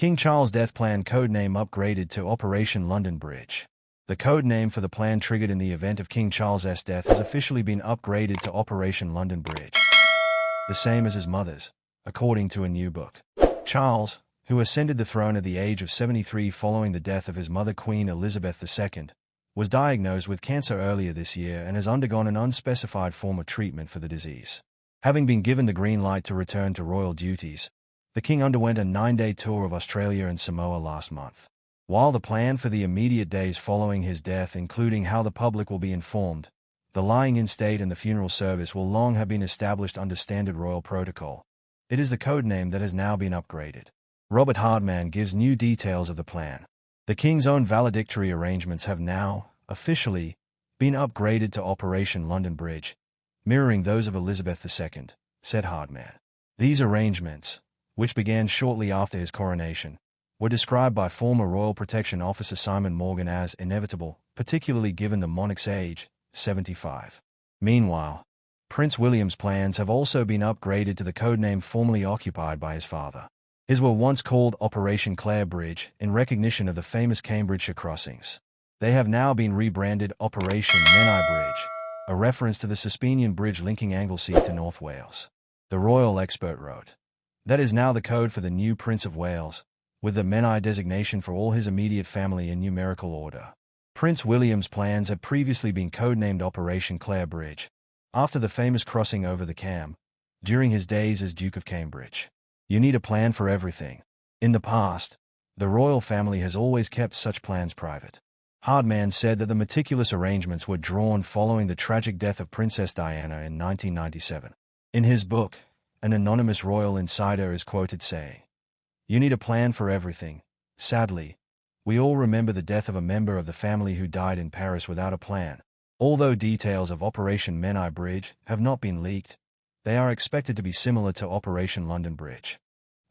King Charles' death plan codename upgraded to Operation London Bridge. The codename for the plan triggered in the event of King Charles's death has officially been upgraded to Operation London Bridge, the same as his mother's, according to a new book. Charles, who ascended the throne at the age of 73 following the death of his mother Queen Elizabeth II, was diagnosed with cancer earlier this year and has undergone an unspecified form of treatment for the disease. Having been given the green light to return to royal duties, the king underwent a 9-day tour of Australia and Samoa last month. While the plan for the immediate days following his death, including how the public will be informed, the lying-in state and the funeral service will long have been established under standard royal protocol, it is the codename that has now been upgraded. Robert Hardman gives new details of the plan. The king's own valedictory arrangements have now, officially, been upgraded to Operation London Bridge, mirroring those of Elizabeth II, said Hardman. These arrangements, which began shortly after his coronation, were described by former Royal Protection Officer Simon Morgan as inevitable, particularly given the monarch's age, 75. Meanwhile, Prince William's plans have also been upgraded to the codename formerly occupied by his father. His were once called Operation Clare Bridge in recognition of the famous Cambridgeshire crossings. They have now been rebranded Operation Menai Bridge, a reference to the Suspenian bridge linking Anglesey to North Wales. The royal expert wrote, "That is now the code for the new Prince of Wales, with the Menai designation for all his immediate family in numerical order." Prince William's plans had previously been codenamed Operation Clare Bridge, after the famous crossing over the Cam, during his days as Duke of Cambridge. You need a plan for everything. In the past, the royal family has always kept such plans private. Hardman said that the meticulous arrangements were drawn following the tragic death of Princess Diana in 1997. In his book, an anonymous royal insider is quoted saying, "You need a plan for everything. Sadly, we all remember the death of a member of the family who died in Paris without a plan. Although details of Operation Menai Bridge have not been leaked, they are expected to be similar to Operation London Bridge."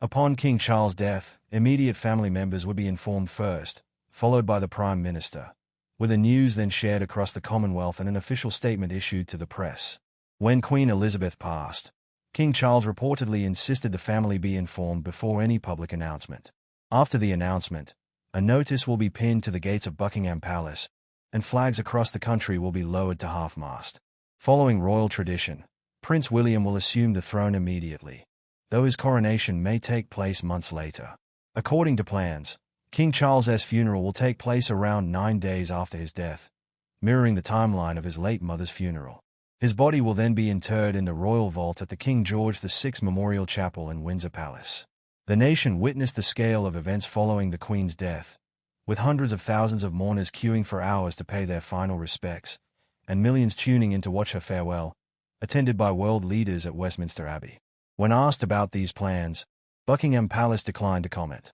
Upon King Charles' death, immediate family members would be informed first, followed by the Prime Minister, with the news then shared across the Commonwealth and an official statement issued to the press. When Queen Elizabeth passed, King Charles reportedly insisted the family be informed before any public announcement. After the announcement, a notice will be pinned to the gates of Buckingham Palace, and flags across the country will be lowered to half-mast. Following royal tradition, Prince William will assume the throne immediately, though his coronation may take place months later. According to plans, King Charles's funeral will take place around 9 days after his death, mirroring the timeline of his late mother's funeral. His body will then be interred in the royal vault at the King George VI Memorial Chapel in Windsor Palace. The nation witnessed the scale of events following the Queen's death, with hundreds of thousands of mourners queuing for hours to pay their final respects, and millions tuning in to watch her farewell, attended by world leaders at Westminster Abbey. When asked about these plans, Buckingham Palace declined to comment.